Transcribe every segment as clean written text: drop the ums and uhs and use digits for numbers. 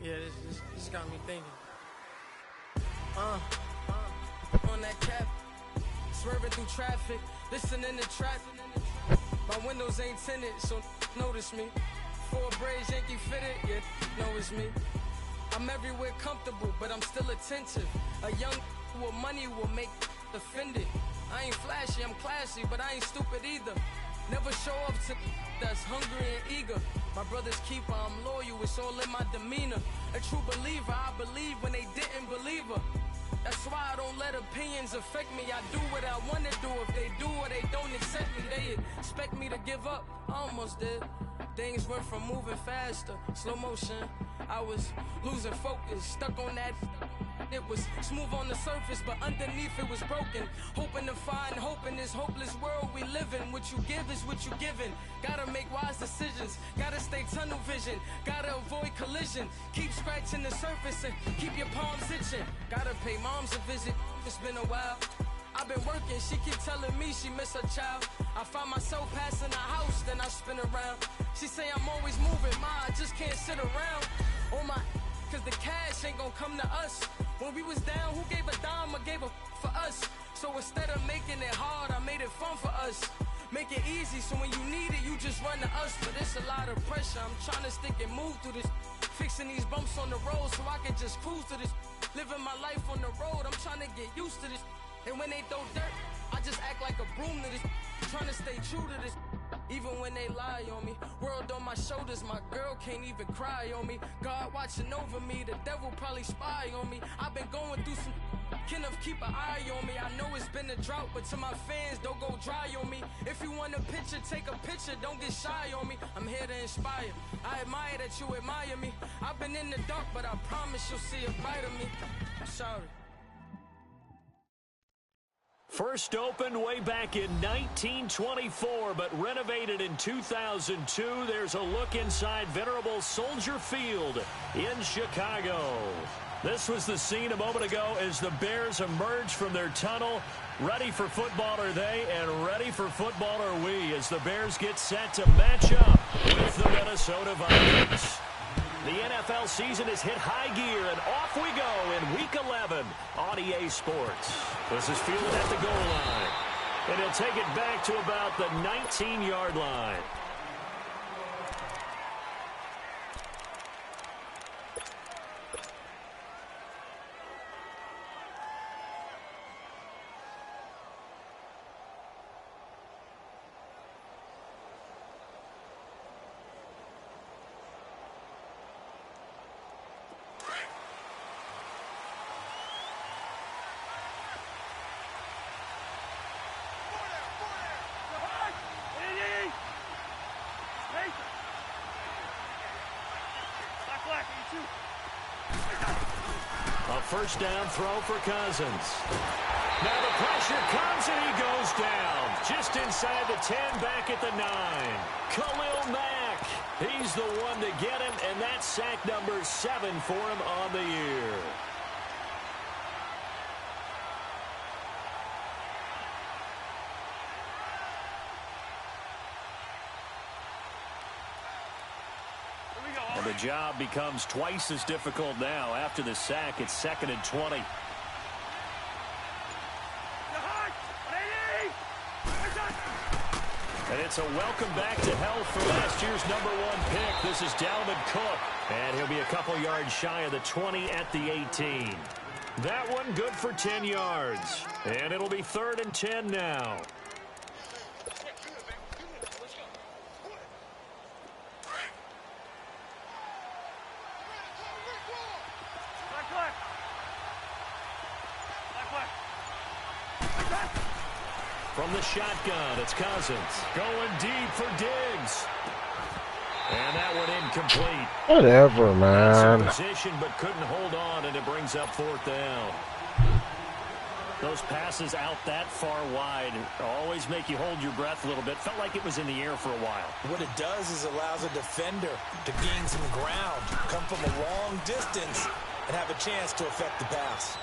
Yeah, this got me thinking. On that cap, swerving through traffic, listening to trap. My windows ain't tinted, so notice me. Four braids, Yankee fitted, yeah, know it's me. I'm everywhere comfortable, but I'm still attentive. A young with money will make offended. I ain't flashy, I'm classy, but I ain't stupid either. Never show up to that's hungry and eager. My brother's keeper, I'm loyal, it's all in my demeanor. A true believer, I believe when they didn't believe her. That's why I don't let opinions affect me. I do what I want to do. If they do or they don't accept me, they expect me to give up. I almost did. Things went from moving faster, slow motion. I was losing focus, stuck on that. It was smooth on the surface, but underneath it was broken. Hoping to find hope in this hopeless world we live in. What you give is what you given. Gotta make wise decisions. Gotta stay tunnel vision. Gotta avoid collision. Keep scratching the surface and keep your palms itching. Gotta pay moms a visit. It's been a while. I've been working, she keep telling me she miss her child. I find myself passing the house, then I spin around. She say I'm always moving, ma, I just can't sit around. Oh my, cause the cash ain't gonna come to us. When we was down, who gave a dime or gave a for us? So instead of making it hard, I made it fun for us. Make it easy, so when you need it, you just run to us. But it's a lot of pressure, I'm trying to stick and move through this. Fixing these bumps on the road so I can just cruise to this. Living my life on the road, I'm trying to get used to this. And when they throw dirt, I just act like a broom to this. Trying to stay true to this. Even when they lie on me. World on my shoulders, my girl can't even cry on me. God watching over me, the devil probably spy on me. I've been going through some. Kenneth, keep an eye on me. I know it's been a drought, but to my fans, don't go dry on me. If you want a picture, take a picture, don't get shy on me. I'm here to inspire. I admire that you admire me. I've been in the dark, but I promise you'll see a brighter me. I'm sorry. First opened way back in 1924, but renovated in 2002. There's a look inside venerable Soldier Field in Chicago. This was the scene a moment ago as the Bears emerged from their tunnel. Ready for football are they, and ready for football are we, as the Bears get set to match up with the Minnesota Vikings. The NFL season has hit high gear, and off we go in Week 11 on EA Sports. This is fielded at the goal line, and he'll take it back to about the 19-yard line. A first down throw for Cousins. Now the pressure comes and he goes down. Just inside the 10, back at the 9. Khalil Mack. He's the one to get him, and that's sack number 7 for him on the year. And the job becomes twice as difficult now. After the sack, it's 2nd and 20. And it's a welcome back to health for last year's #1 pick. This is Dalvin Cook. And he'll be a couple yards shy of the 20 at the 18. That one good for 10 yards. And it'll be 3rd and 10 now. From the shotgun, it's Cousins. Going deep for Diggs. And that one incomplete. Whatever, man. Position, but couldn't hold on, and it brings up 4th down. Those passes out that far wide always make you hold your breath a little bit. Felt like it was in the air for a while. What it does is allows a defender to gain some ground, come from a long distance, and have a chance to affect the pass.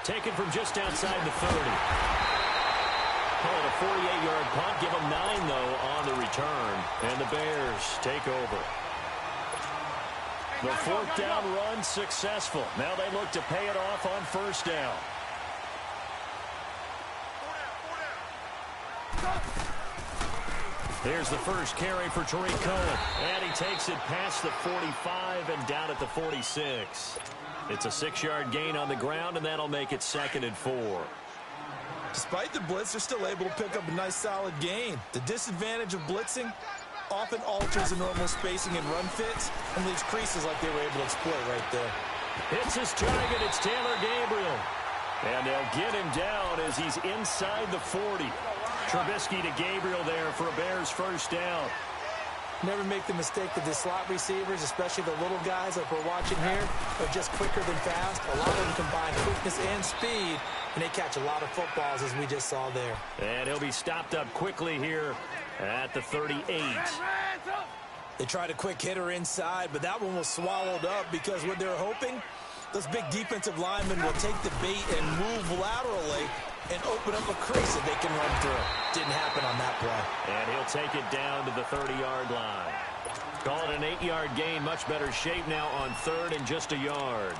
Taken from just outside the 30. Call it a 48-yard punt. Give them 9, though, on the return. And the Bears take over. The fourth down run successful. Now they look to pay it off on first down. Here's the first carry for Tariq Cohen. And he takes it past the 45 and down at the 46. It's a 6-yard gain on the ground, and that'll make it 2nd and 4. Despite the blitz, they're still able to pick up a nice solid gain. The disadvantage of blitzing often alters the normal spacing and run fits and leaves creases like they were able to exploit right there. Hits his target. It's Taylor Gabriel. And they'll get him down as he's inside the 40. Trubisky to Gabriel there for a Bears first down. Never make the mistake that the slot receivers, especially the little guys like we're watching here, are just quicker than fast. A lot of them combine quickness and speed, and they catch a lot of footballs, as we just saw there. And he'll be stopped up quickly here at the 38. They tried a quick hitter inside, but that one was swallowed up because what they're hoping, those big defensive linemen will take the bait and move laterally and open up a crease that they can run through. Didn't happen on that play. And he'll take it down to the 30-yard line. Call it an 8-yard gain. Much better shape now on 3rd and just a yard.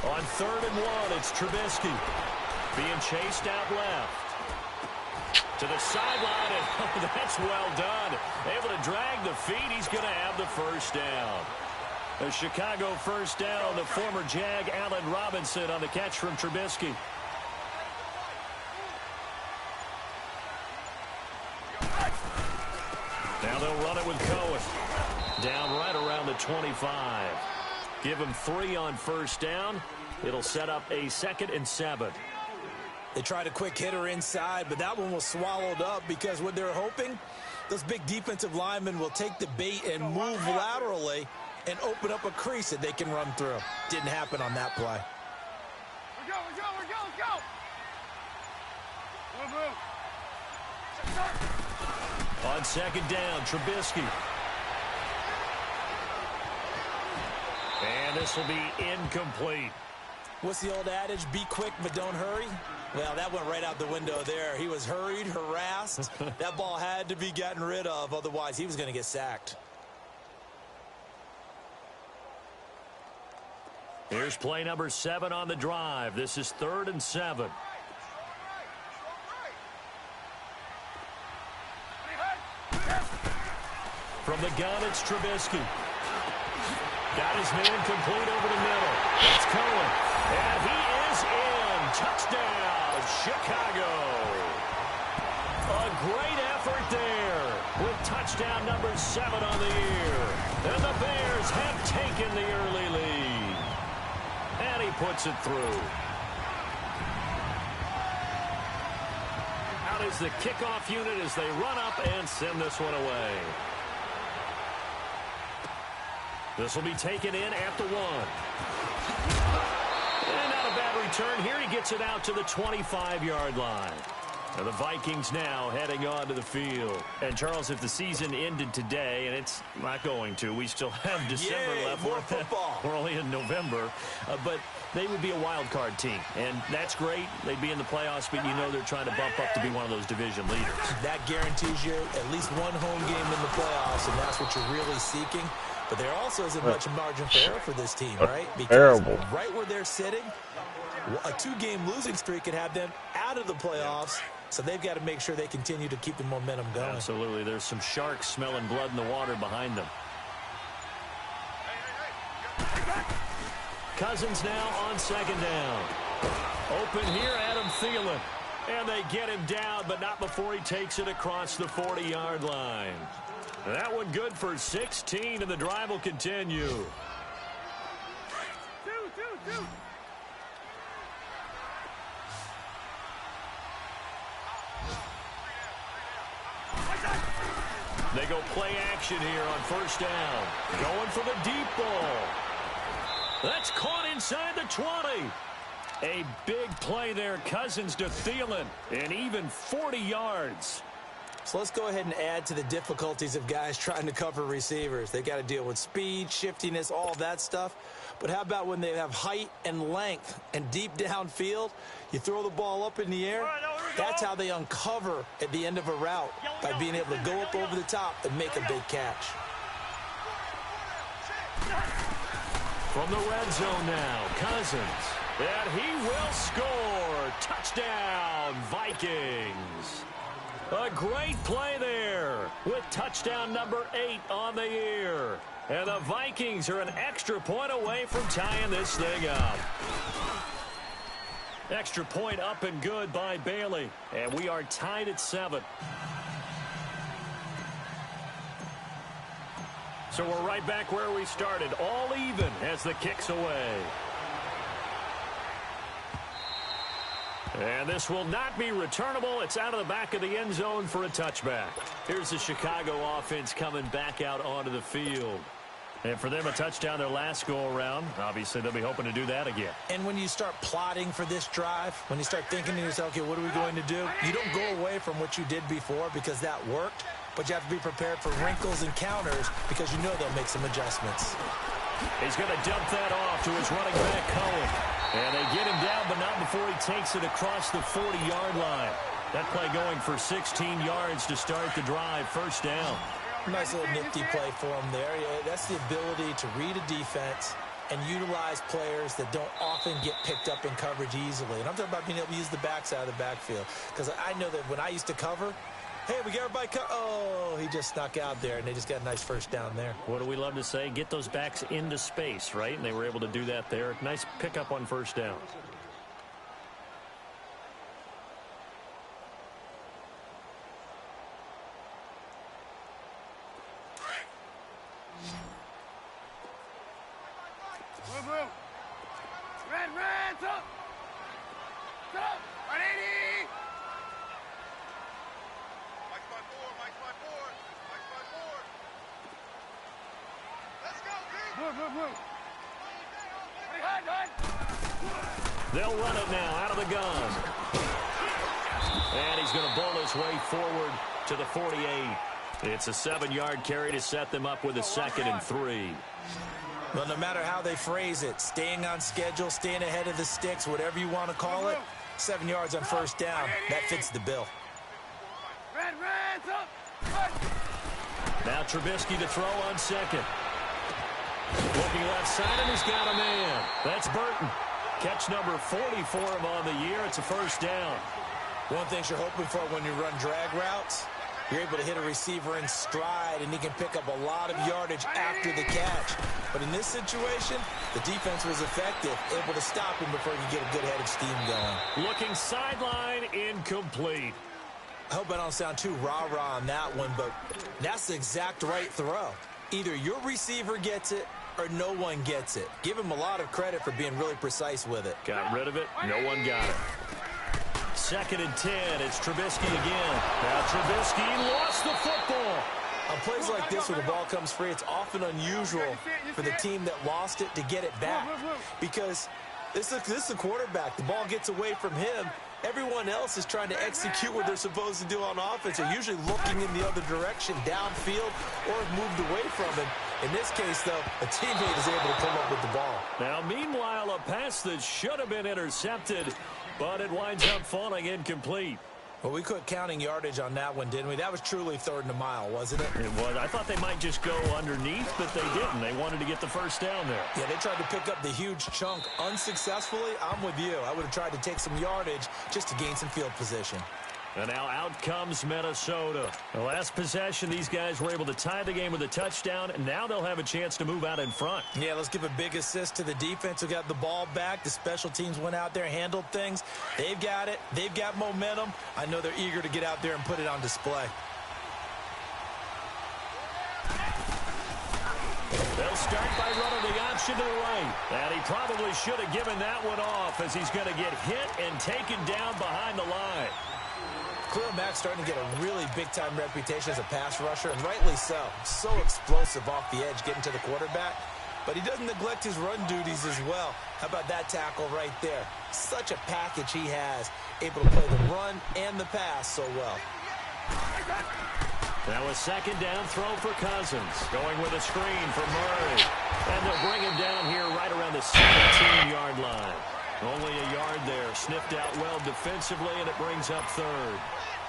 On 3rd and 1, it's Trubisky. Being chased out left. To the sideline, and that's well done. Able to drag the feet. He's going to have the first down. A Chicago first down. The former Jag, Allen Robinson, on the catch from Trubisky. Now they'll run it with Cohen. Down right around the 25. Give him 3 on first down. It'll set up a 2nd and 7. They tried a quick hitter inside, but that one was swallowed up because what they're hoping, those big defensive linemen will take the bait and move laterally and open up a crease that they can run through. Didn't happen on that play. Let's go. Move. On 2nd down, Trubisky. And this will be incomplete. What's the old adage? Be quick, but don't hurry. Well, that went right out the window there. He was hurried, harassed. That ball had to be gotten rid of. Otherwise, he was going to get sacked. Here's play number 7 on the drive. This is 3rd and 7. From the gun, it's Trubisky. Got his man complete over the middle. It's Cohen. And he is in. Touchdown, Chicago. A great effort there with touchdown number 7 on the year. And the Bears have taken the early lead. And he puts it through. Out is the kickoff unit as they run up and send this one away. This will be taken in after 1. And not a bad return here. He gets it out to the 25-yard line. And the Vikings now heading onto the field. And, Charles, if the season ended today, and it's not going to, we still have December left. More football. We're only in November. But they would be a wild card team. And that's great. They'd be in the playoffs, but you know they're trying to bump up to be one of those division leaders. That guarantees you at least one home game in the playoffs, and that's what you're really seeking. But there also isn't much margin for error for this team, right? Because right where they're sitting, a 2-game losing streak could have them out of the playoffs. So they've got to make sure they continue to keep the momentum going. Absolutely. There's some sharks smelling blood in the water behind them. Cousins now on 2nd down. Open here, Adam Thielen. And they get him down, but not before he takes it across the 40-yard line. That one good for 16, and the drive will continue. Two. They go play action here on first down. Going for the deep ball. That's caught inside the 20. A big play there. Cousins to Thielen. And even 40 yards. So let's go ahead and add to the difficulties of guys trying to cover receivers. They got to deal with speed, shiftiness, all that stuff. But how about when they have height and length and deep downfield? You throw the ball up in the air. That's how they uncover at the end of a route, by being able to go up over the top and make a big catch. From the red zone now, Cousins. And he will score. Touchdown, Vikings. A great play there with touchdown number 8 on the year. And the Vikings are an extra point away from tying this thing up. Extra point up and good by Bailey. And we are tied at 7. So we're right back where we started, all even as the kick's away. And this will not be returnable. It's out of the back of the end zone for a touchback. Here's the Chicago offense coming back out onto the field. And for them, a touchdown their last go-around. Obviously, they'll be hoping to do that again. And when you start plotting for this drive, when you start thinking to yourself, okay, what are we going to do? You don't go away from what you did before because that worked, but you have to be prepared for wrinkles and counters because you know they'll make some adjustments. He's going to dump that off to his running back, Cohen. And they get him down, but not before he takes it across the 40-yard line. That play going for 16 yards to start the drive. First down. Nice little nifty play for him there. Yeah, that's the ability to read a defense and utilize players that don't often get picked up in coverage easily. And I'm talking about being able to use the backside of the backfield. Because I know that when I used to cover, hey, we got everybody oh, he just snuck out there, and they just got a nice first down there. What do we love to say? Get those backs into space, right? And they were able to do that there. Nice pickup on first down. Move, move. Red, up. Up. 180. Mike's my board. Let's go, Pete. Move. They'll run it now out of the gun. And he's going to bowl his way forward to the 48. It's a 7-yard carry to set them up with a 2nd and 3. Well, no matter how they phrase it, staying on schedule, staying ahead of the sticks, whatever you want to call it, 7 yards on first down, that fits the bill. Red, up. Now Trubisky to throw on 2nd. Looking left side, and he's got a man. That's Burton. Catch number 40 for him on the year. It's a first down. One thing you're hoping for when you run drag routes, you're able to hit a receiver in stride, and he can pick up a lot of yardage after the catch. But in this situation, the defense was effective, able to stop him before he could get a good head of steam going. Looking sideline, incomplete. I hope I don't sound too rah-rah on that one, but that's the exact right throw. Either your receiver gets it or no one gets it. Give him a lot of credit for being really precise with it. Got rid of it. No one got it. 2nd and 10. It's Trubisky again. Now Trubisky lost the football. On plays like this where the ball comes free, it's often unusual for the team that lost it to get it back. Because this is a quarterback. The ball gets away from him. Everyone else is trying to execute what they're supposed to do on offense. They're usually looking in the other direction, downfield, or moved away from him. In this case, though, a teammate is able to come up with the ball. Now, meanwhile, a pass that should have been intercepted, but it winds up falling incomplete. Well, we quit counting yardage on that one, didn't we? That was truly 3rd and a mile, wasn't it? It was. I thought they might just go underneath, but they didn't. They wanted to get the first down there. Yeah, they tried to pick up the huge chunk unsuccessfully. I'm with you. I would have tried to take some yardage just to gain some field position. And now out comes Minnesota. The last possession, these guys were able to tie the game with a touchdown, and now they'll have a chance to move out in front. Yeah, let's give a big assist to the defense who got the ball back. The special teams went out there, handled things. They've got it. They've got momentum. I know they're eager to get out there and put it on display. They'll start by running the option to the right. And he probably should have given that one off as he's going to get hit and taken down behind the line. Khalil Mack's starting to get a really big-time reputation as a pass rusher, and rightly so. So explosive off the edge, getting to the quarterback. But he doesn't neglect his run duties as well. How about that tackle right there? Such a package he has, able to play the run and the pass so well. Now a second down throw for Cousins. Going with a screen for Murray. And they'll bring him down here right around the 17-yard line. Only a yard there. Sniffed out well defensively, and it brings up third.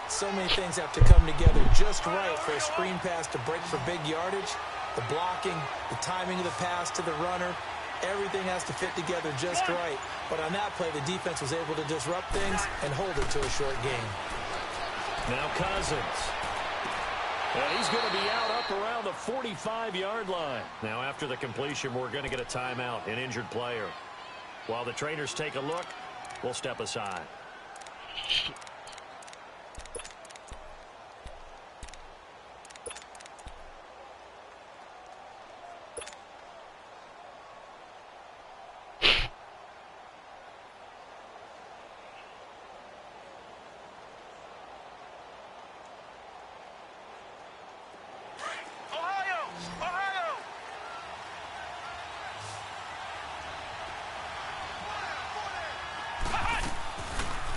So many things have to come together just right for a screen pass to break for big yardage. The blocking, the timing of the pass to the runner, everything has to fit together just right. But on that play, the defense was able to disrupt things and hold it to a short gain. Now Cousins. And he's going to be out up around the 45-yard line. Now after the completion, we're going to get a timeout, an injured player. While the trainers take a look, we'll step aside.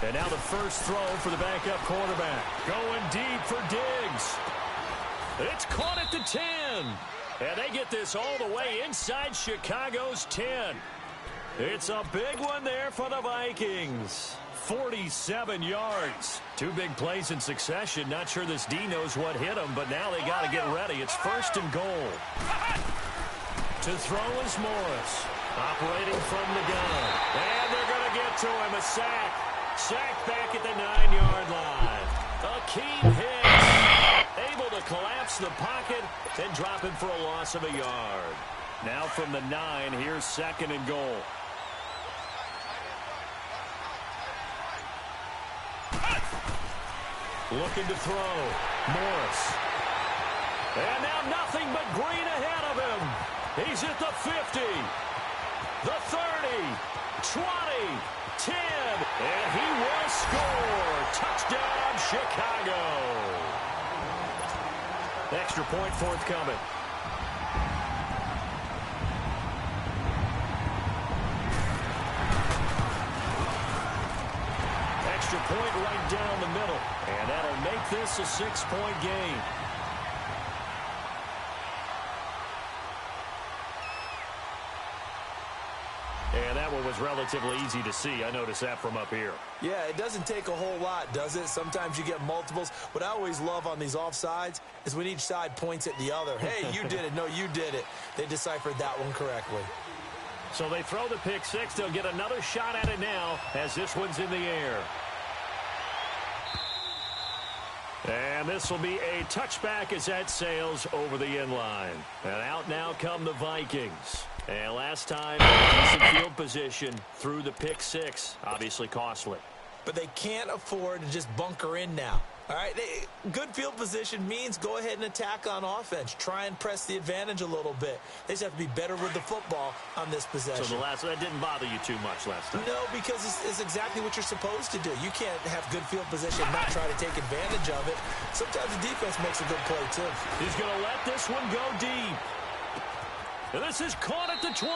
And now the first throw for the backup quarterback. Going deep for Diggs. It's caught at the 10. And they get this all the way inside Chicago's 10. It's a big one there for the Vikings. 47 yards. Two big plays in succession. Not sure this D knows what hit him, but now they got to get ready. It's first and goal. To throw is Morris. Operating from the gun. And they're going to get to him. A sack. Sacked back at the 9-yard line. Akeem Hicks able to collapse the pocket and drop him for a loss of a yard. Now from the 9, here's second and goal. Looking to throw. Morris. And now nothing but green ahead of him. He's at the 50. The 30. 20. 10, and he will score. Touchdown, Chicago. Extra point forthcoming. Extra point right down the middle, and that'll make this a 6-point game. And that one was relatively easy to see. I noticed that from up here. Yeah, it doesn't take a whole lot, does it? Sometimes you get multiples. What I always love on these offsides is when each side points at the other. Hey, you did it. No, you did it. They deciphered that one correctly. So they throw the pick six. They'll get another shot at it now as this one's in the air. And this will be a touchback as that sails over the end line. And out now come the Vikings. And last time, decent field position through the pick six. Obviously costly. But they can't afford to just bunker in now. All right, good field position means go ahead and attack on offense. Try and press the advantage a little bit. They just have to be better with the football on this possession. So that didn't bother you too much last time? No, because it's exactly what you're supposed to do. You can't have good field position and not try to take advantage of it. Sometimes the defense makes a good play, too. He's going to let this one go deep. And this is caught at the 20.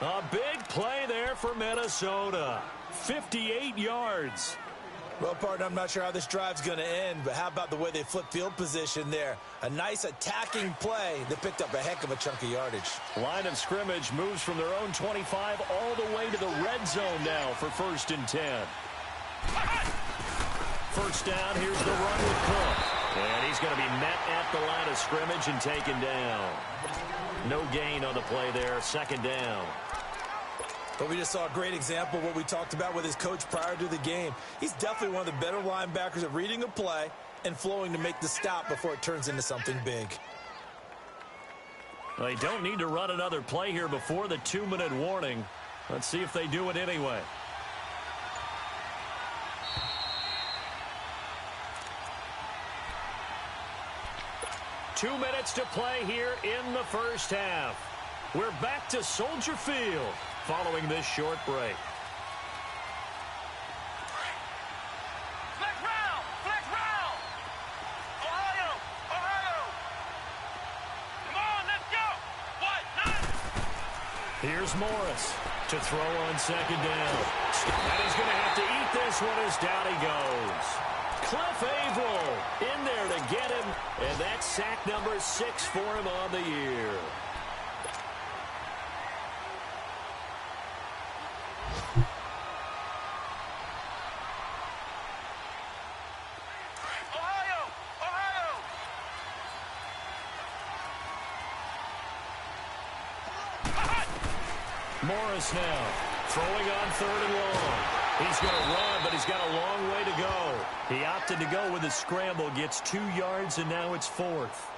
A big play there for Minnesota. 58 yards. Well, partner, I'm not sure how this drive's going to end, but how about the way they flip field position there? A nice attacking play that picked up a heck of a chunk of yardage. Line of scrimmage moves from their own 25 all the way to the red zone now for 1st and 10. First down, here's the run with Cook. And he's going to be met at the line of scrimmage and taken down. No gain on the play there, 2nd down. But we just saw a great example of what we talked about with his coach prior to the game. He's definitely one of the better linebackers at reading a play and flowing to make the stop before it turns into something big. They don't need to run another play here before the 2-minute warning. Let's see if they do it anyway. Two minutes to play here in the first half. We're back to Soldier Field following this short break. Flex round! Flex round! Ohio! Ohio! Come on, let's go! What? Nine! Here's Morris to throw on 2nd down. And he's going to have to eat this one as down he goes. Cliff Averill in there to get him, and that's sack number 6 for him on the year. Morris now throwing on 3rd and long. He's going to run, but he's got a long way to go. He opted to go with a scramble, gets 2 yards, and now it's 4th.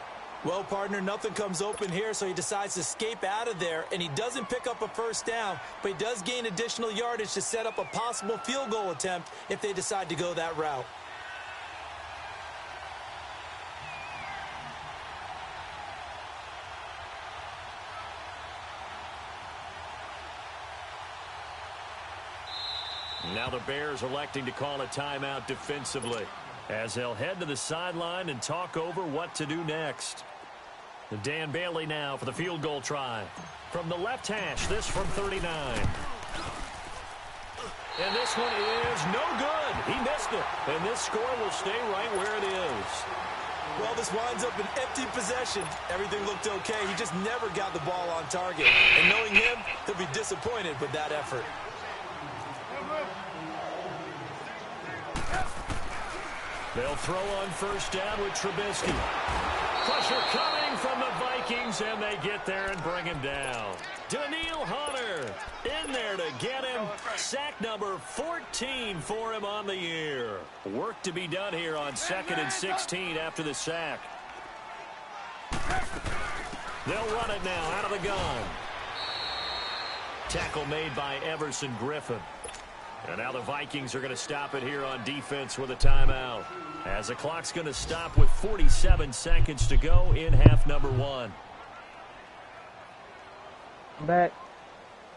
Well, partner, nothing comes open here, so he decides to escape out of there, and he doesn't pick up a first down, but he does gain additional yardage to set up a possible field goal attempt if they decide to go that route. Now the Bears electing to call a timeout defensively as they'll head to the sideline and talk over what to do next. Dan Bailey now for the field goal try. From the left hash, this from 39. And this one is no good. He missed it. And this score will stay right where it is. Well, this winds up an empty possession. Everything looked okay. He just never got the ball on target. And knowing him, he'll be disappointed with that effort. They'll throw on first down with Trubisky. Pressure coming from the Vikings, and they get there and bring him down. Daniil Hunter in there to get him. Sack number 14 for him on the year. Work to be done here on 2nd and 16 after the sack. They'll run it now out of the gun. Tackle made by Everson Griffin. And now the Vikings are going to stop it here on defense with a timeout, as the clock's going to stop with 47 seconds to go in half number 1. Back.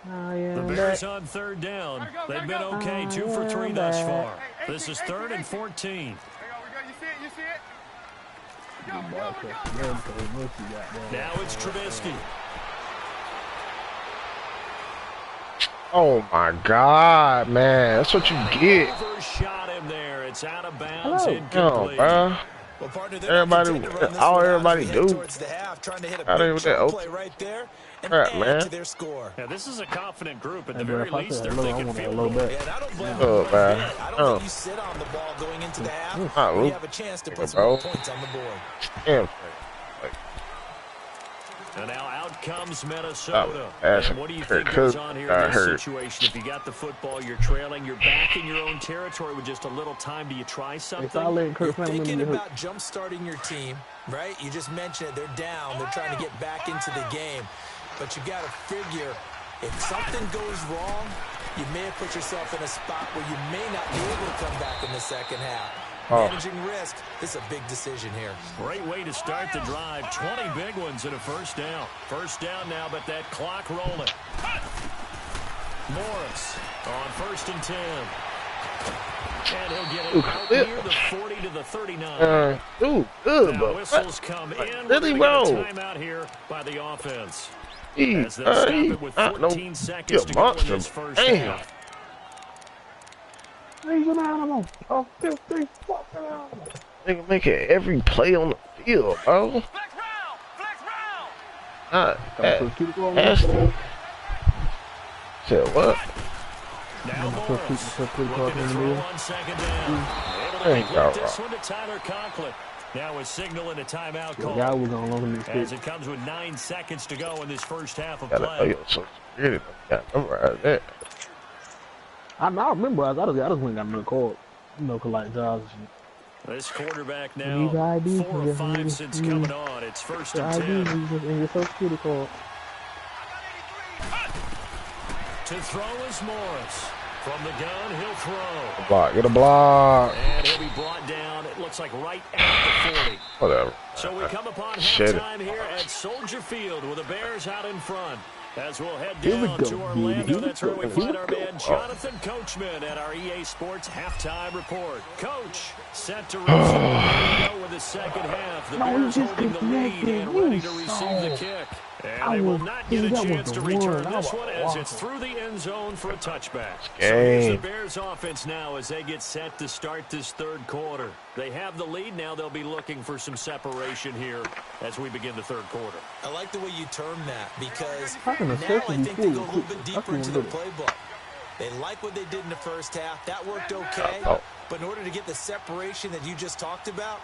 The Bears on 3rd down. They've been okay, 2 for 3 thus far. This is 3rd and 14. You see it? Now it's Trubisky. Oh my God, man, that's what you get. Overshot him there. It's out of bounds. Incomplete. Bro. Well, partner, Everybody do. Trying to hit a I don't big even play right there and crap, add man. to their score. Now, this is a confident group. At the Hey, very bro, if I least, said they're hello, I thinking want a field little goal. bit. Yeah, and I don't blame Oh, them one man. bit. I don't Oh. think you sit on the ball going into the half. Oh. You have a chance to put some Bro. more points on the board. Damn. And now out comes Minnesota. That's And what do you think Kirk goes Cook on here got in this hurt. situation? If you got the football, you're trailing, you're back in your own territory with just a little time. Do you try If I something? let You're Kirk Franklin thinking in the hook. about jump-starting your team, right? You just mentioned it. They're down. They're trying to get back into the game. But you got to figure, if something goes wrong, you may have put yourself in a spot where you may not be able to come back in the second half. Managing risk, this is a big decision here. Great way to start the drive. 20 big ones and a first down. First down now, but that clock rolling. Morris on 1st and 10. And he'll get it out near the 40 to the 39. Good, Now but whistles come in. really We're gonna wrong. get a timeout here by the offense. He, As they'll stop it with 14 seconds to go in this first half. He's an animal. A 50 fucking animal. Nigga making every play on the field, bro. Flex round! Flex round! Keep going. Ashley. Said what? Now Morris Put looking to throw on 2nd down. Able to Ain't complete that this right. one to Tyler Conklin. Now a signal and a timeout The call. guy was on long in As the it comes with 9 seconds to go in this first half of Gotta know play. your social security. Got memorize that. I remember. I just went and got another card. You know, cause like jobs and shit. This quarterback These now, IDs 4 of 5 since coming on. It's 1st The and ID 10. is just in your social security card. To throw is Morris. From the gun, he'll throw. Block. Get a block. And he'll be brought down, it looks like right at the 40. Whatever. So we come upon Shit. halftime here at Soldier Field with the Bears out in front. As we'll head Here we down go, to Orlando, baby. that's where we Here find we our go. man Jonathan Coachman at our EA Sports halftime report. Coach, set to resume with the second half. The No, Bears he just holding the lead disconnected. and ready to You receive the saw. kick. And they will not get a chance to return this one as it's through the end zone for a touchback. So here's the Bears offense now as they get set to start this third quarter. They have the lead. Now they'll be looking for some separation here as we begin the third quarter. I like the way you term that because now I think they go a little bit deeper into their playbook. They like what they did in the first half. That worked okay. But in order to get the separation that you just talked about,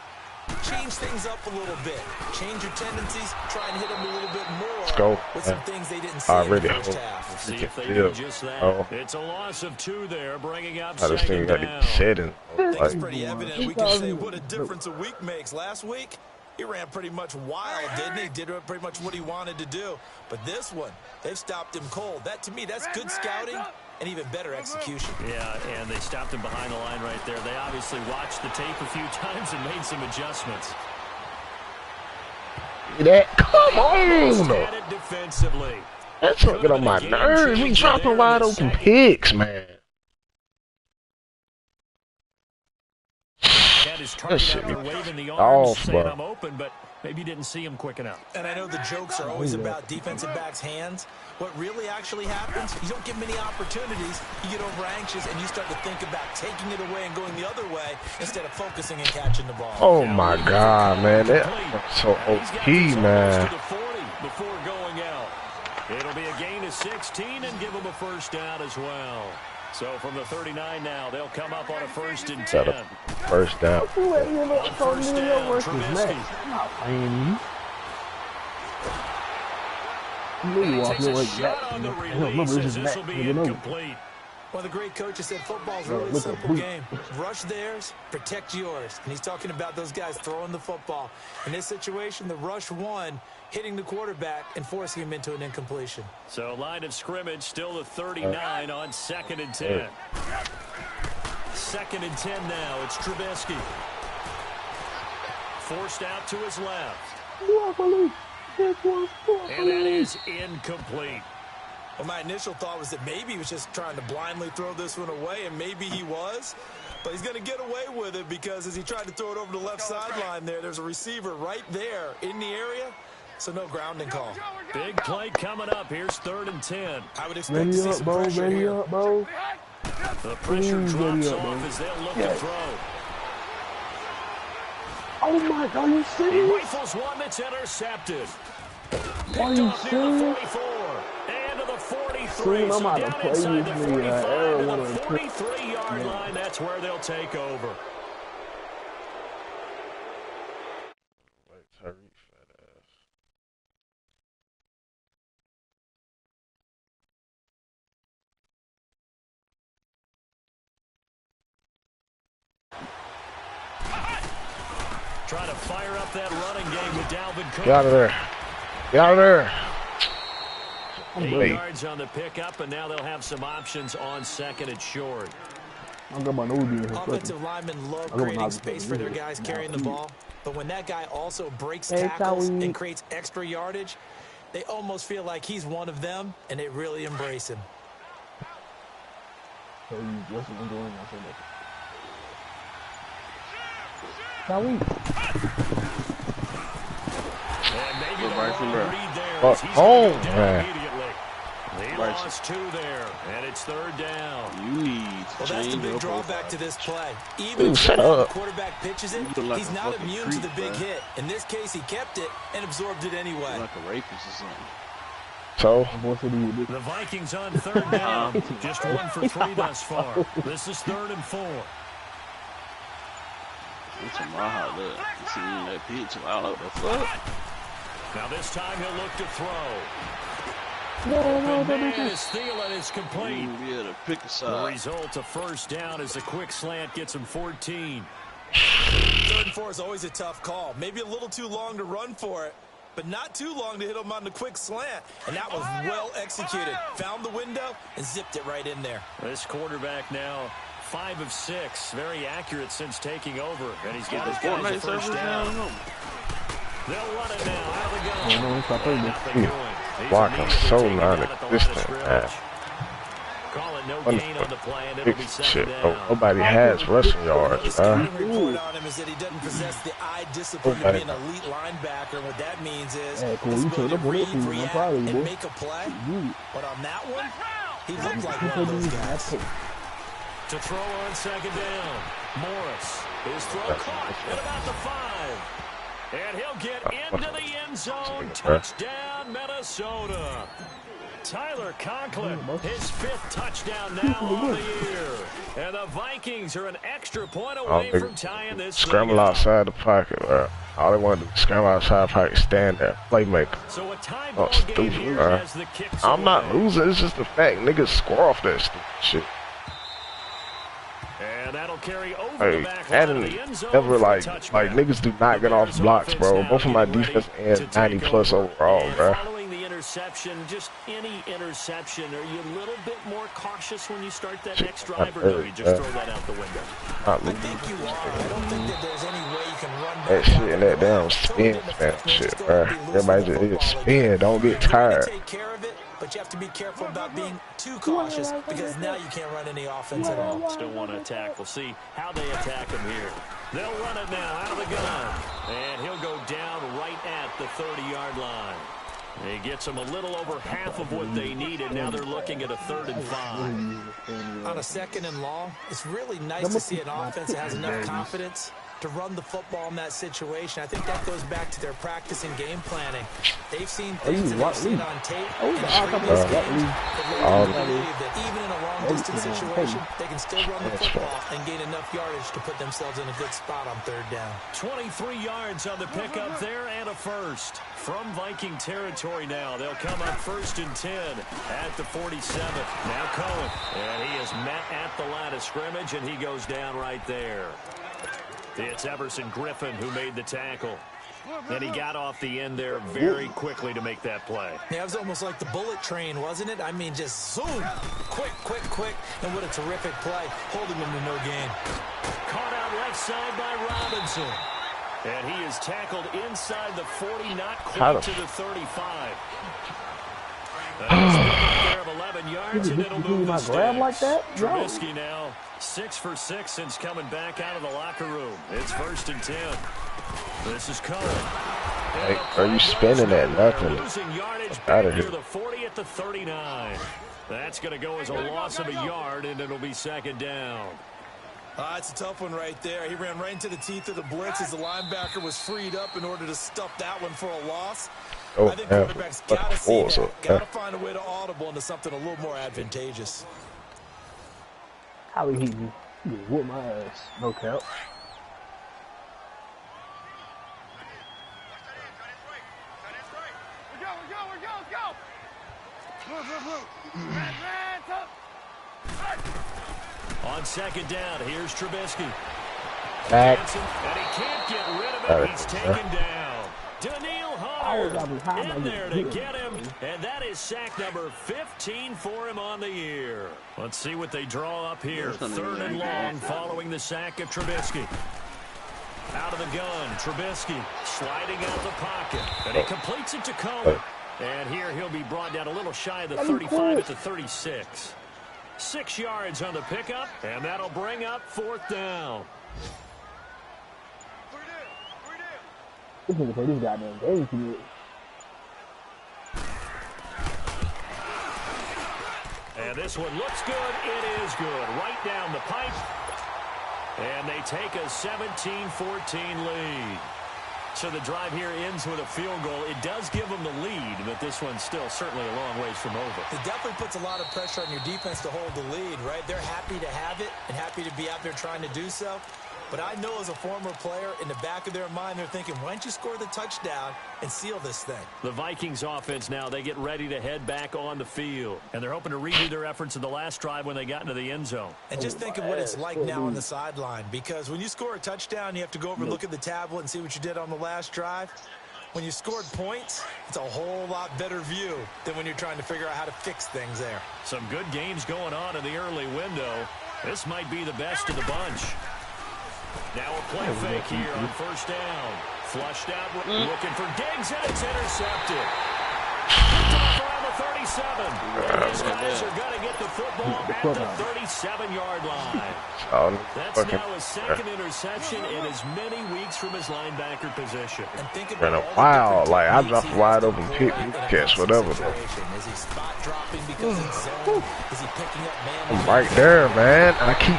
change things up a little bit. Change your tendencies. Try and hit them a little bit more with some things they didn't see in the first half. Let's see if they do just that. It's a loss of 2 there, bringing up second down. I think it's pretty evident. We can say what a difference a week makes. Last week, he ran pretty much wild, didn't he? Did pretty much what he wanted to do. But this one, they've stopped him cold. That, to me, that's good scouting and even better execution. Yeah, and they stopped him behind the line right there. They obviously watched the tape a few times and made some adjustments. Come on! Defensively. That's not good on my nerves. We dropping wide open picks, man. That shit be waving the arms, saying I'm open, but maybe didn't see him quick enough. And I know the jokes are always about defensive backs' hands. What really actually happens, you don't get many opportunities. You get over anxious, and you start to think about taking it away and going the other way instead of focusing and catching the ball. Oh, my God, man. That's so OP, man. Before going out. It'll be a gain of 16 and give him a first down as well. So from the 39 now, they'll come up on a 1st and 10. First down. First down, Trubisky. Takes a shot on the release, this will be incomplete. Well, the great coach said football's really a simple game. Rush theirs, protect yours. And he's talking about those guys throwing the football. In this situation, the rush won, hitting the quarterback and forcing him into an incompletion. So line of scrimmage still the 39 on 2nd and 10. 2nd and 10 now. It's Trubisky. Forced out to his left. And that is incomplete. Well, my initial thought was that maybe he was just trying to blindly throw this one away, and maybe he was. But he's going to get away with it because as he tried to throw it over the left sideline there's a receiver right there in the area, so no grounding call. Big play coming up. Here's 3rd and 10. I would expect to see some pressure here. The pressure drops off as they'll look to throw. Oh, my God, you serious? He rifles one that's intercepted. Are you Picked off near the serious? 44. And to the 43. So down inside the 45 to the 43-yard line. That's where they'll take over. Trying to fire up that running game with Dalvin Cook. Get out of there. Get out of there. 8 yards on the pickup, and now they'll have some options on 2nd and short. Offensive linemen love creating space for their guys carrying the ball, but when that guy also breaks tackles and creates extra yardage, they almost feel like he's one of them, and they really embrace him. And maybe the wrong read there. But home, man. They lost 2 there, and it's 3rd down. You need to Well, that's the change big your drawback profile. to this play. Even if the quarterback pitches it, like he's a not fucking immune to the creep, big hit. In this case, he kept it and absorbed it anyway. Like a rapist or something. So, The Vikings on 3rd down. Just 1 for 3 thus far. This is 3rd and 4. It's a Maha look. You see that pitch. Wow, what the fuck? Now this time he'll look to throw. Open man is Thielen is complete. You be able to pick a The side. result, a first down as a quick slant gets him 14. 3rd and 4 is always a tough call. Maybe a little too long to run for it, but not too long to hit him on the quick slant. And that was well executed. Found the window and zipped it right in there. This quarterback now 5 of 6. Very accurate since taking over. And he's got his guys a first down. They'll run it now out of the gun. Nothing doing. block is so non-existent, man. Call it but no gain on the play, and it'll be second down. Nobody has rushing yards. The scouting report on him is that he doesn't possess the eye discipline to be an elite linebacker. What that means is his ability to read, react, and make a play. But on that one, he looked like one of those guys. To throw on second down, Morris. His throw caught at about the 5. And he'll get into the end zone. Touchdown, Minnesota. Tyler Conklin, his 5th touchdown now on the year. And the Vikings are an extra point away from tying this scramble outside the pocket. All they want to do is scramble outside the pocket, stand there, playmaker. So a tie ball game here as the kicks I'm not losing. It's just the fact niggas score off that stupid shit. And that'll carry over the back line of the end zone. Never like niggas do not get off blocks, bro. Both of my defense and 90+ overall, bro. Following the interception, just any interception, are you a little bit more cautious when you start that next drive, or no, you just throw that out the window? I think you are. I don't think that there's any way you can run back. That shit and that damn spin shit, bro. Everybody just spin. Don't get tired. Take care of it, but you have to be careful about being too cautious because now you can't run any offense at all. Still want to attack. We'll see how they attack him here. They'll run it now out of the gun. And he'll go down right at the 30-yard line. He gets them a little over half of what they needed. Now they're looking at a 3rd and 5. On a 2nd and long, it's really nice to see an offense that has enough confidence to run the football in that situation. I think that goes back to their practice and game planning. They've seen things that they've seen on tape in previous games that lead them to believe that even in a long-distance situation, they can still run the football and gain enough yardage to put themselves in a good spot on 3rd down. 23 yards on the pickup there and a first. From Viking territory now, they'll come up 1st and 10 at the 47. Now Cohen, and he is met at the line of scrimmage, and he goes down right there. It's Everson Griffin who made the tackle. And he got off the end there very quickly to make that play. Yeah, it was almost like the bullet train, wasn't it? I mean, just zoom. Quick. And what a terrific play, holding him to no gain. Caught out left side by Robinson. And he is tackled inside the 40, not quite to the 35. There of 11 yards, and it'll move the sticks. Like that? Trubisky now 6 for 6 since coming back out of the locker room. It's 1st and 10. This is Cohen. Hey, are you spinning at nothing? Losing yardage Out of near here. the 40 at the 39. That's going to go as a loss of a yard, and it'll be 2nd down. It's a tough one right there. He ran right into the teeth of the blitz as the linebacker was freed up in order to stuff that one for a loss. Oh, I think quarterbacks got to see that. Got to find a way to audible into something a little more advantageous. How he hit me? He just whooped my ass. No cap. On 2nd down, here's Trubisky. Back. And he can't get rid of it. He's taken down. Daniil Hunter in there to get him. And that is sack number 15 for him on the year. Let's see what they draw up here. 3rd and long following the sack of Trubisky. Out of the gun, Trubisky sliding out the pocket. And he completes it to Cohen. And here he'll be brought down a little shy of the 35 at the 36. 6 yards on the pickup, and that'll bring up 4th down. This nigga play this goddamn game too much. And this one looks good. It is good. Right down the pipe. And they take a 17-14 lead. So the drive here ends with a field goal. It does give them the lead, but this one's still certainly a long ways from over. It definitely puts a lot of pressure on your defense to hold the lead, right? They're happy to have it and happy to be out there trying to do so. But I know as a former player, in the back of their mind, they're thinking, why don't you score the touchdown and seal this thing? The Vikings offense now, they get ready to head back on the field. And they're hoping to redo their efforts in the last drive when they got into the end zone. And just think of what it's like now on the sideline. Because when you score a touchdown, you have to go over and look at the tablet and see what you did on the last drive. When you scored points, it's a whole lot better view than when you're trying to figure out how to fix things there. Some good games going on in the early window. This might be the best of the bunch. Now a play fake here on 1st down. Flushed out, looking for Diggs, and it's intercepted. Picked off around the 7. These guys are going to get the football at the 37-yard line. That's now his second interception in as many weeks from his linebacker position. And think Ran about a wild, like I dropped a wide open pick, catch, whatever. Is he spot dropping because it's zone? Is he picking up man? I'm right there, man. I keep.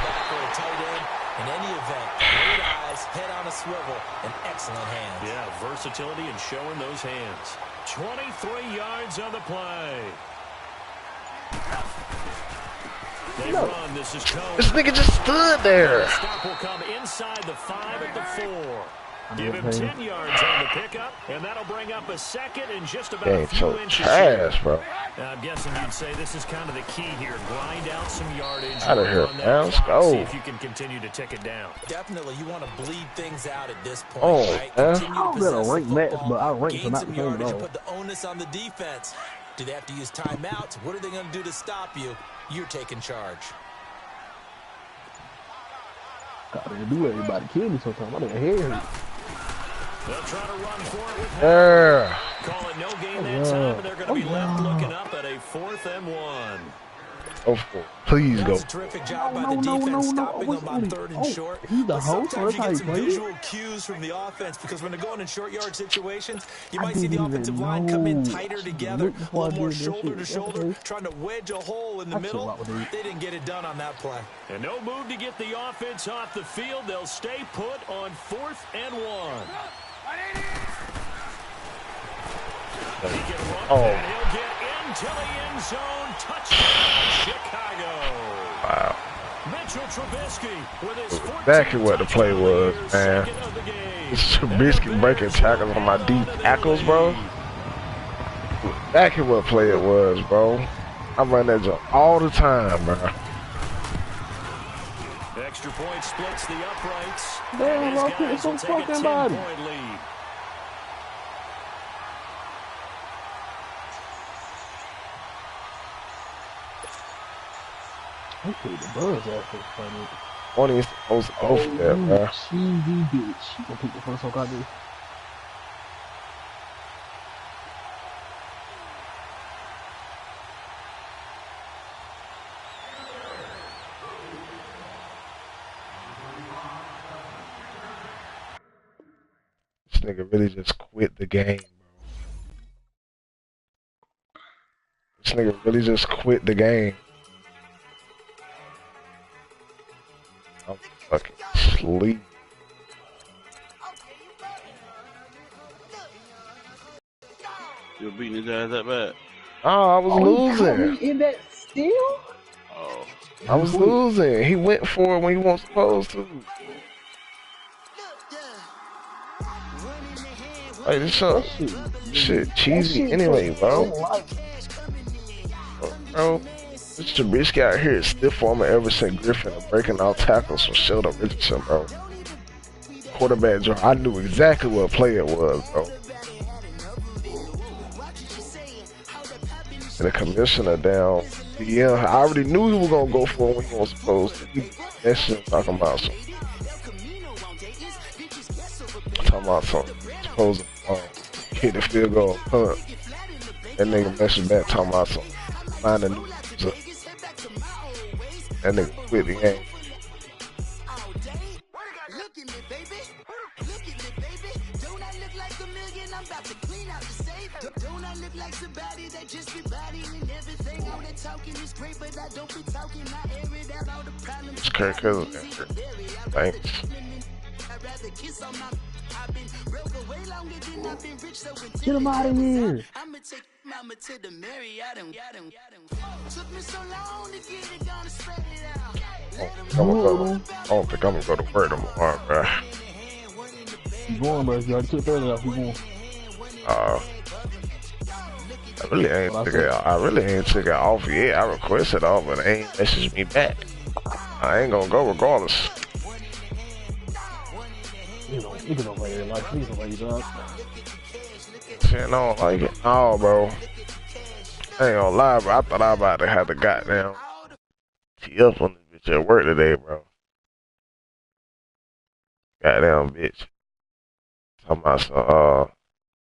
In any event, great eyes, head on a swivel, and excellent hands. Yeah, versatility and showing those hands. 23 yards on the play. They run. This is Cone. This nigga just stood there. The stop will come inside the 5 at the 4. Give him 10 yards on the pickup, and that'll bring up a second in just about a few so inches. trash, bro. Now, I'm guessing you'd say this is kind of the key here. Grind out some yardage. Out of here, man. Let's go. See if you can continue to tick it down. Definitely, you want to bleed things out at this point, Oh, right? man. I don't got a ranked match, but I rank for not some playing at yardage and all. put the onus on the defense. Do they have to use timeouts? What are they going to do to stop you? You're taking charge. God, they do everybody kill me sometimes. I didn't hear him. They'll try to run for it with Yeah. Call it no gain that time, and they're going to be left looking up at a 4th and 1. Oh, please go. That's a terrific job by the defense stopping them on 3rd and short. He's the But host, sometimes that's you how get he some plays. visual cues from the offense because when they're going in short yard situations, you might see the offensive line come in tighter together, a little more shoulder to shoulder, trying to wedge a hole in the middle. They didn't get it done on that play. And no move to get the offense off the field. They'll stay put on 4th and 1. He can run that. He'll get into the end zone. Touchdown, Chicago. Wow. Mitchell Trubisky with his Exactly what the play was, man. Trubisky breaking tackles on my deep tackles, bro. Exactly what play it was, bro. I run that jump all the time, bro. Extra point splits the uprights. Damn, I put some fucking body. 10-point lead. I played the buzz off this funny. One is supposed to go for that, bro. Cheesy bitch. You gonna pick the first one, I do. This nigga really just quit the game, bro. This nigga really just quit the game. I'm fucking sleep. You're beating his ass that bad. Oh, I was losing. In that still? Oh. I was losing. He went for it when he wasn't supposed to. Hey, this shit cheesy anyway, bro. Bro, this Trubisky out here is stiff arming Everson Griffin and breaking out tackles from Sheldon Richardson, bro. Quarterback draw. I knew exactly what play it was, bro. And the commissioner down. Yeah, I already knew he was gonna go for it when he was supposed to. That shit talking about some. Talking about something. Supposed to hit the field goal punt. That nigga messaged back talking about something. Find a new user. That nigga quit the game. It's Kirk Cousins injured. Thanks. Get him out of here. I don't think I'm gonna go to work tomorrow, bro. You going, bro? You already took Thursday off. You going? I really ain't took it off yet. I requested off, but they ain't messaged me back. I ain't gonna go regardless. You don't play your life. Please don't play your job. Shit, I don't like it. Oh, bro. I ain't gonna lie, bro. I thought I about to have the goddamn tee up on this bitch at work today, bro. Goddamn bitch. Talking about some,